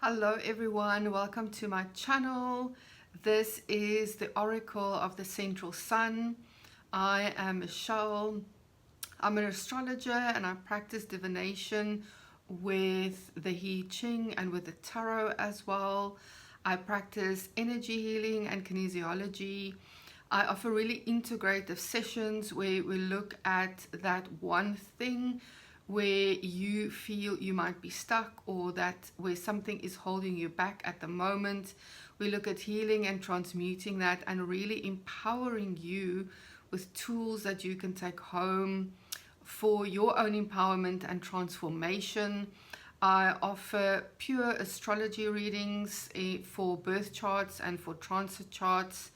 Hello everyone, welcome to my channel. This is the Oracle of the Central Sun. I am Michelle. I'm an astrologer and I practice divination with the Ching and with the tarot as well. I practice energy healing and kinesiology. I offer really integrative sessions where we look at that one thing where you feel you might be stuck, or that where something is holding you back at the moment. We look at healing and transmuting that and really empowering you with tools that you can take home for your own empowerment and transformation. I offer pure astrology readings for birth charts and for transit charts.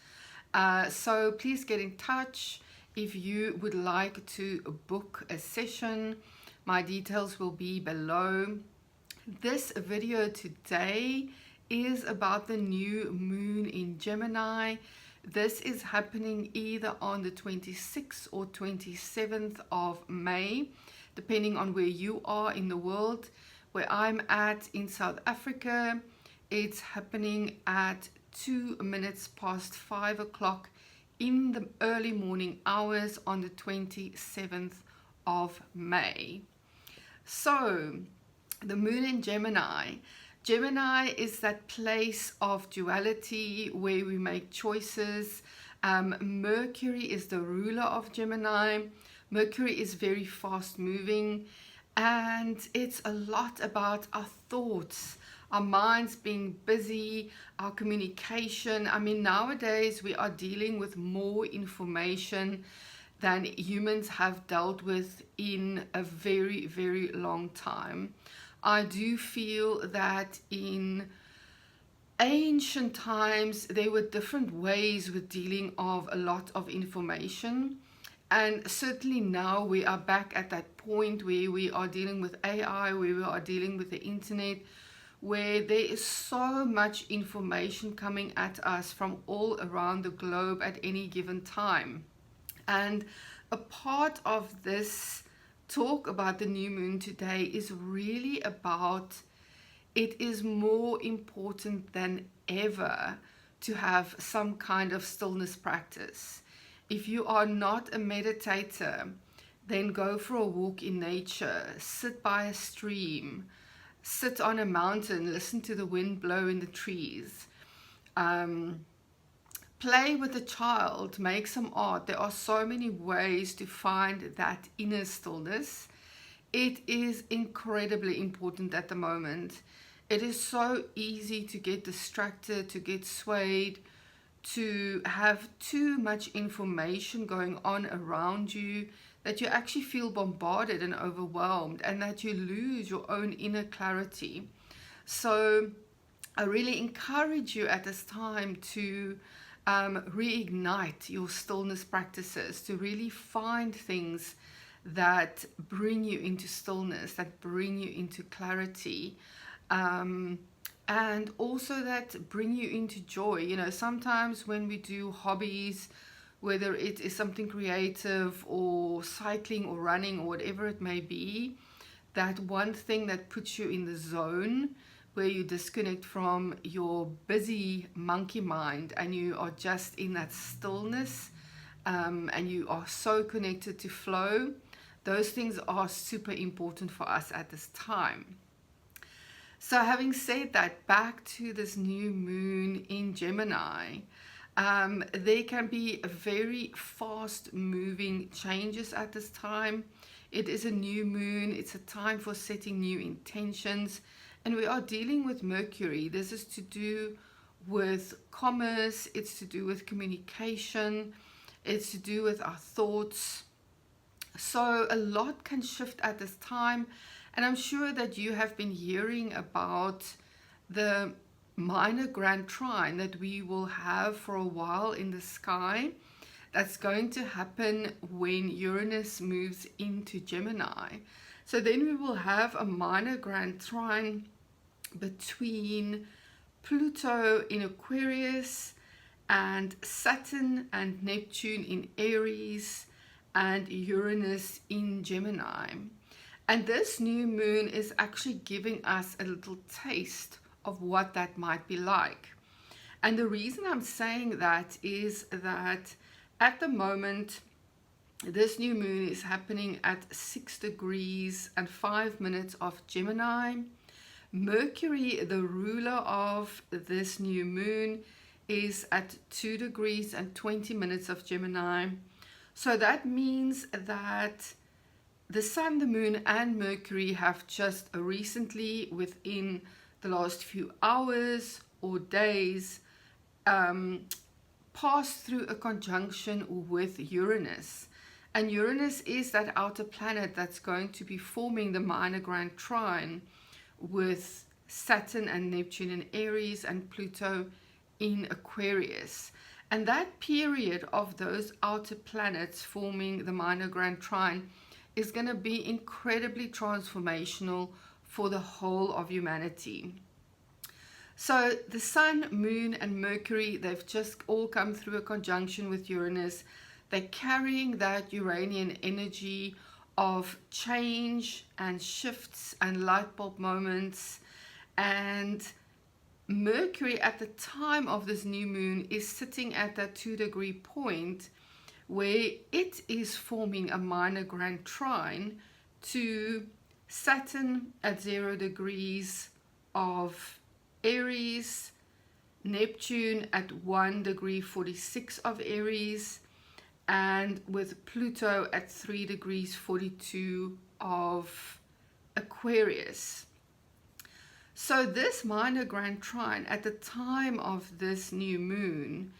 So please get in touch if you would like to book a session. My details will be below. This video today is about the new moon in Gemini. This is happening either on the 26th or 27th of May, depending on where you are in the world. Where I'm at in South Africa, it's happening at 2 minutes past 5 o'clock in the early morning hours on the 27th of May. So, the moon in Gemini. Gemini is that place of duality where we make choices. Mercury is the ruler of Gemini. Mercury is very fast moving, and it's a lot about our thoughts, our minds being busy, our communication. I mean, nowadays we are dealing with more information than humans have dealt with in a very, very long time. I do feel that in ancient times there were different ways with dealing of a lot of information, and certainly now we are back at that point where we are dealing with AI, where we are dealing with the internet, where there is so much information coming at us from all around the globe at any given time. And a part of this talk about the new moon today is really about, it is more important than ever to have some kind of stillness practice. If you are not a meditator, then go for a walk in nature, sit by a stream, sit on a mountain, listen to the wind blow in the trees. Play with a child, make some art. There are so many ways to find that inner stillness. It is incredibly important at the moment. It is so easy to get distracted, to get swayed, to have too much information going on around you, that you actually feel bombarded and overwhelmed, and that you lose your own inner clarity. So I really encourage you at this time to reignite your stillness practices, to really find things that bring you into stillness, that bring you into clarity, and also that bring you into joy. You know, sometimes when we do hobbies, whether it is something creative or cycling or running or whatever it may be, that one thing that puts you in the zone where you disconnect from your busy monkey mind and you are just in that stillness, and you are so connected to flow. Those things are super important for us at this time. So having said that, back to this new moon in Gemini, there can be very fast moving changes at this time. It is a new moon. It's a time for setting new intentions. And we are dealing with Mercury. This is to do with commerce. It's to do with communication. It's to do with our thoughts. So a lot can shift at this time. And I'm sure that you have been hearing about the minor grand trine that we will have for a while in the sky. That's going to happen when Uranus moves into Gemini. So then we will have a minor grand trine between Pluto in Aquarius and Saturn and Neptune in Aries and Uranus in Gemini. And this new moon is actually giving us a little taste of what that might be like. And the reason I'm saying that is that at the moment, this new moon is happening at 6 degrees and 5 minutes of Gemini. Mercury, the ruler of this new moon, is at 2 degrees and 20 minutes of Gemini. So that means that the Sun, the Moon, and Mercury have just recently, within the last few hours or days, passed through a conjunction with Uranus. And Uranus is that outer planet that's going to be forming the minor grand trine with Saturn and Neptune in Aries and Pluto in Aquarius. And that period of those outer planets forming the minor grand trine is going to be incredibly transformational for the whole of humanity. So the Sun, Moon, and Mercury, they've just all come through a conjunction with Uranus. They're carrying that Uranian energy of change and shifts and light bulb moments. And Mercury at the time of this new moon is sitting at that 2-degree point where it is forming a minor grand trine to Saturn at 0 degrees of Aries, Neptune at 1 degree 46 of Aries, and with Pluto at 3 degrees 42 of Aquarius. So this minor grand trine at the time of this new moon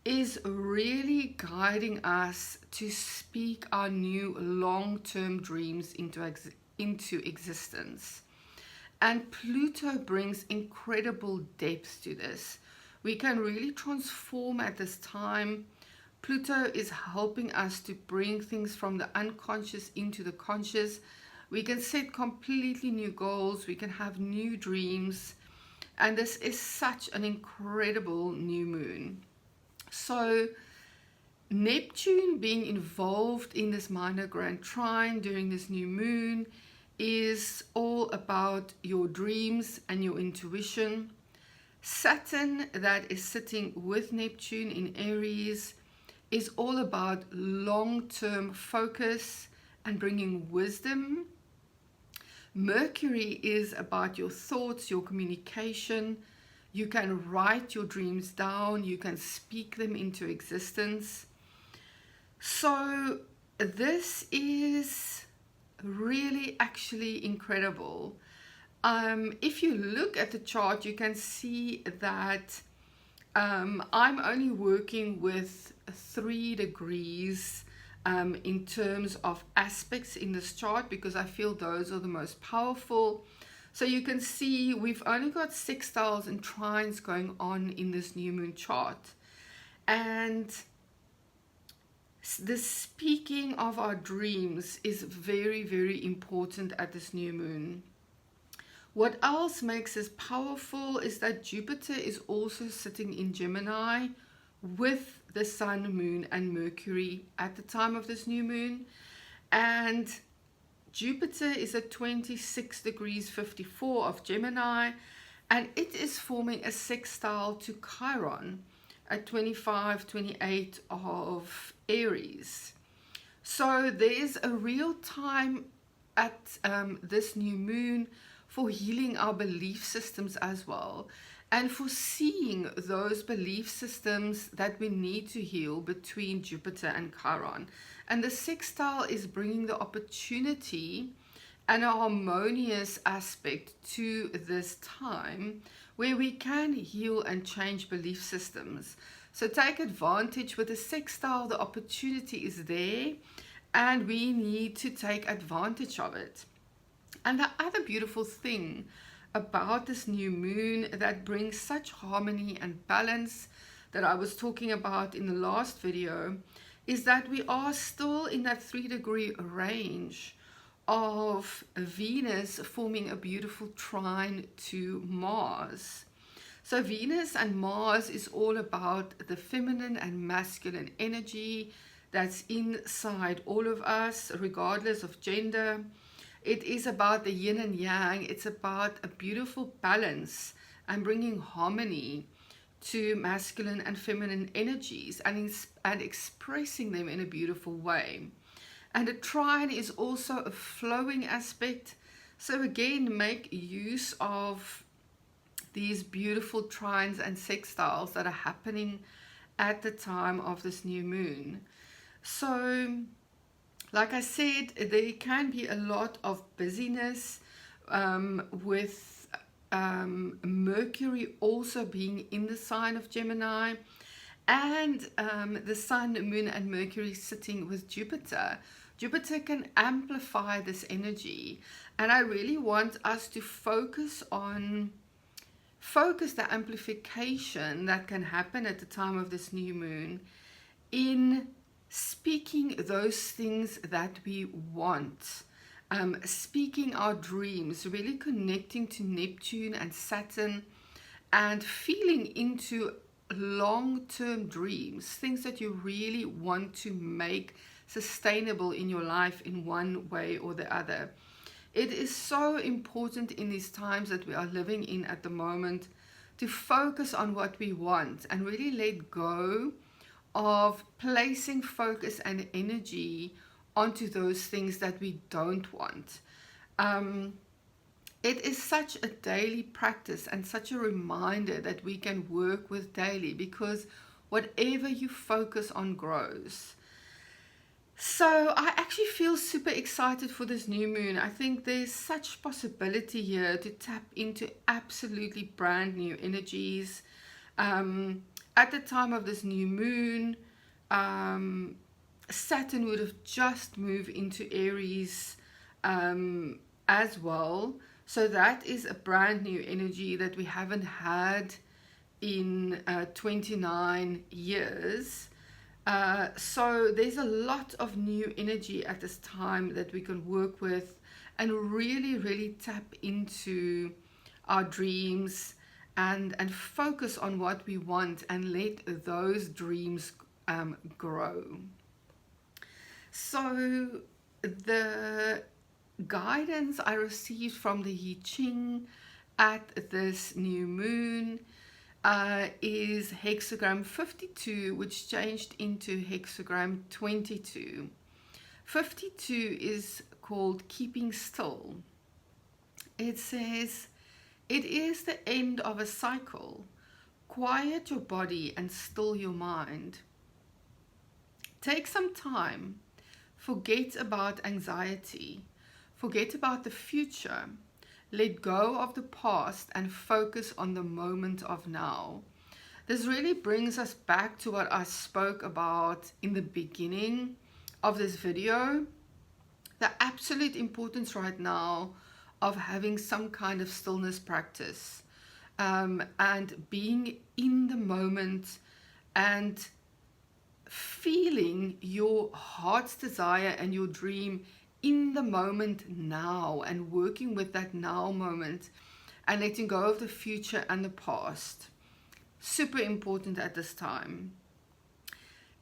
is really guiding us to speak our new long-term dreams into existence. And Pluto brings incredible depth to this. We can really transform at this time. Pluto is helping us to bring things from the unconscious into the conscious. We can set completely new goals. We can have new dreams. And this is such an incredible new moon. So Neptune being involved in this minor grand trine during this new moon is all about your dreams and your intuition. Saturn, that is sitting with Neptune in Aries, is all about long-term focus and bringing wisdom. Mercury is about your thoughts, your communication. You can write your dreams down. You can speak them into existence. So this is really actually incredible. If you look at the chart, you can see that I'm only working with 3 degrees in terms of aspects in this chart because I feel those are the most powerful. So you can see we've only got sextiles and trines going on in this new moon chart. And the speaking of our dreams is very, very important at this new moon. What else makes this powerful is that Jupiter is also sitting in Gemini with the Sun, Moon, and Mercury at the time of this new moon. And Jupiter is at 26 degrees 54 of Gemini, and it is forming a sextile to Chiron at 25-28 of Aries. So there's a real time at this new moon for healing our belief systems as well, and for seeing those belief systems that we need to heal between Jupiter and Chiron. And the sextile is bringing the opportunity and a harmonious aspect to this time where we can heal and change belief systems. So take advantage with the sextile. The opportunity is there and we need to take advantage of it. And the other beautiful thing about this new moon that brings such harmony and balance that I was talking about in the last video is that we are still in that 3-degree range of Venus forming a beautiful trine to Mars. So Venus and Mars is all about the feminine and masculine energy that's inside all of us, regardless of gender. It is about the yin and yang. It's about a beautiful balance and bringing harmony to masculine and feminine energies, and expressing them in a beautiful way. And a trine is also a flowing aspect. So again, make use of these beautiful trines and sextiles that are happening at the time of this new moon. So, like I said, there can be a lot of busyness with Mercury also being in the sign of Gemini, and the Sun, Moon, and Mercury sitting with Jupiter. Jupiter can amplify this energy, and I really want us to focus the amplification that can happen at the time of this new moon in speaking those things that we want, speaking our dreams, really connecting to Neptune and Saturn, and feeling into long-term dreams, things that you really want to make sustainable in your life in one way or the other. It is so important in these times that we are living in at the moment to focus on what we want and really let go of placing focus and energy onto those things that we don't want. It is such a daily practice and such a reminder that we can work with daily, because whatever you focus on grows. So I actually feel super excited for this new moon. I think there's such possibility here to tap into absolutely brand new energies. At the time of this new moon, Saturn would have just moved into Aries as well. So that is a brand new energy that we haven't had in 29 years. So there's a lot of new energy at this time that we can work with and really tap into our dreams and focus on what we want and let those dreams grow. So the guidance I received from the Ching at this new moon is hexagram 52, which changed into hexagram 22. 52 is called keeping still. It says, it is the end of a cycle. Quiet your body and still your mind. Take some time. Forget about anxiety. Forget about the future. Let go of the past and focus on the moment of now. This really brings us back to what I spoke about in the beginning of this video. The absolute importance right now of having some kind of stillness practice, and being in the moment and feeling your heart's desire and your dream in the moment now, and working with that now moment and letting go of the future and the past. Super important at this time.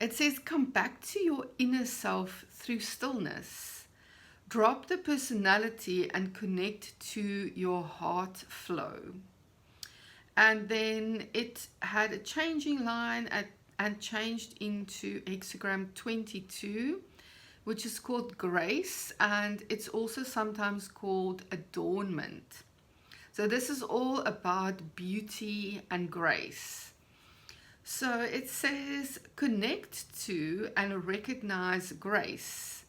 It says, come back to your inner self through stillness. Drop the personality and connect to your heart flow. And then it had a changing line and changed into hexagram 22, which is called grace, and it's also sometimes called adornment. So this is all about beauty and grace. So it says, connect to and recognize grace.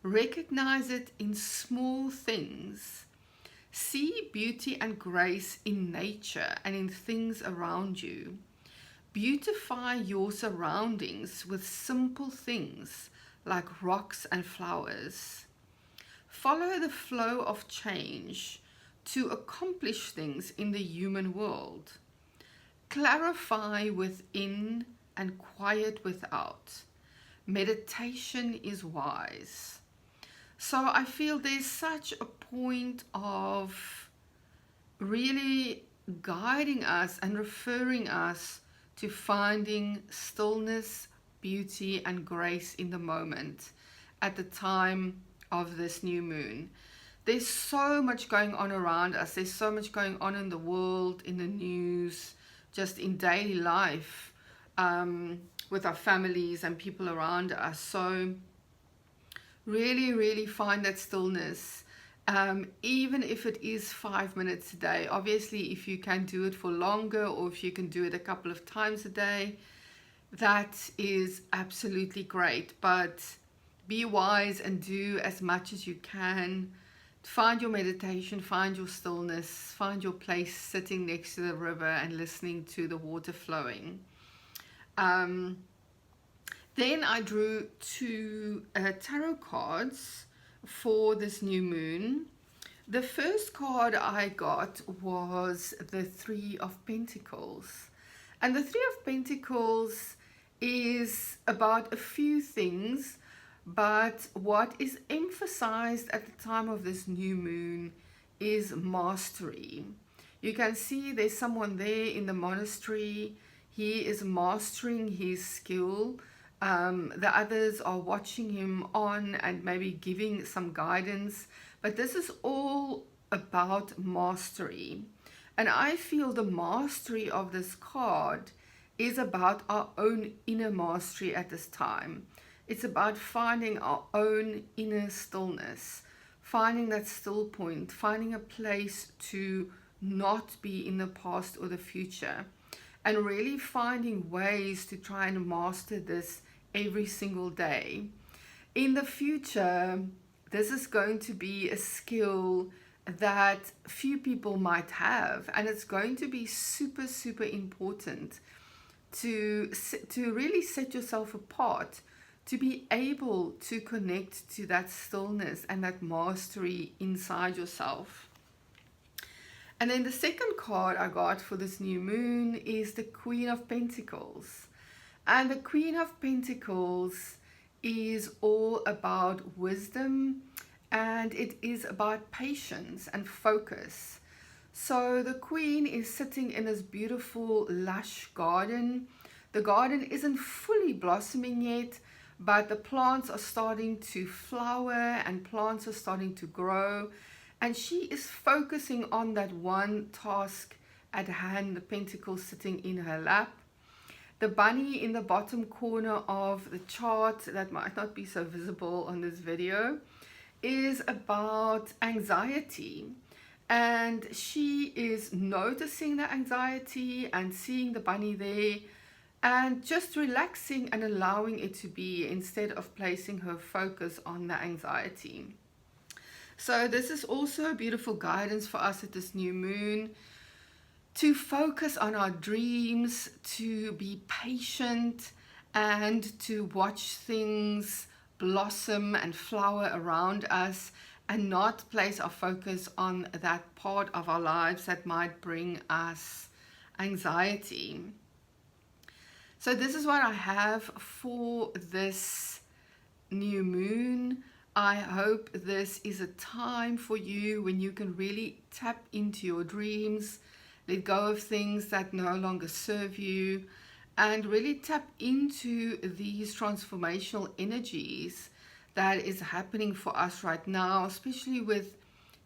Recognize it in small things. See beauty and grace in nature and in things around you. Beautify your surroundings with simple things like rocks and flowers. Follow the flow of change to accomplish things in the human world. Clarify within and quiet without. Meditation is wise. So I feel there's such a point of really guiding us and referring us to finding stillness, beauty, and grace in the moment at the time of this new moon. there's so much going on around us. There's so much going on in the world, in the news, just in daily life, with our families and people around us. So really, really find that stillness, even if it is 5 minutes a day. Obviously, if you can do it for longer, or if you can do it a couple of times a day, that is absolutely great. But be wise and do as much as you can. Find your meditation, find your stillness, find your place sitting next to the river and listening to the water flowing. Then I drew two tarot cards for this new moon. The first card I got was the Three of Pentacles. And the Three of Pentacles is about a few things, but what is emphasized at the time of this new moon is mastery. You can see there's someone there in the monastery. He is mastering his skill. The others are watching him on and maybe giving some guidance, but this is all about mastery. And I feel the mastery of this card is about our own inner mastery at this time. It's about finding our own inner stillness, finding that still point, finding a place to not be in the past or the future, and really finding ways to try and master this every single day. In the future, this is going to be a skill that few people might have, and it's going to be super, super important to really set yourself apart, to be able to connect to that stillness and that mastery inside yourself. And then the second card I got for this new moon is the Queen of Pentacles. And the Queen of Pentacles is all about wisdom, and it is about patience and focus. So the Queen is sitting in this beautiful lush garden. The garden isn't fully blossoming yet, but the plants are starting to flower and plants are starting to grow. And she is focusing on that one task at hand, the Pentacles sitting in her lap. The bunny in the bottom corner of the chart, that might not be so visible on this video, is about anxiety. And she is noticing the anxiety and seeing the bunny there and just relaxing and allowing it to be, instead of placing her focus on the anxiety. So this is also a beautiful guidance for us at this new moon, to focus on our dreams, to be patient, and to watch things blossom and flower around us, and not place our focus on that part of our lives that might bring us anxiety. So this is what I have for this new moon. I hope this is a time for you when you can really tap into your dreams, let go of things that no longer serve you, and really tap into these transformational energies that is happening for us right now, especially with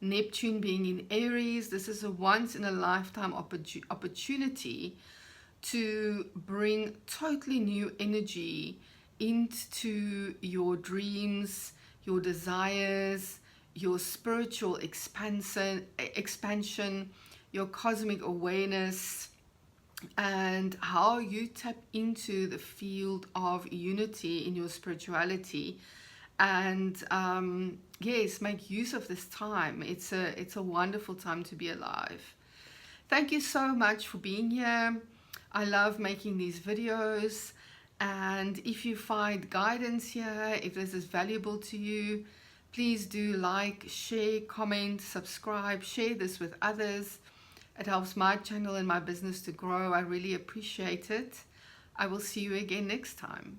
Neptune being in Aries. This is a once in a lifetime opportunity to bring totally new energy into your dreams, your desires, your spiritual expansion, your cosmic awareness, and how you tap into the field of unity in your spirituality. And yes, make use of this time. It's a wonderful time to be alive. Thank you so much for being here. I love making these videos, and if you find guidance here, if this is valuable to you, please do like, share, comment, subscribe, share this with others. It helps my channel and my business to grow. I really appreciate it. I will see you again next time.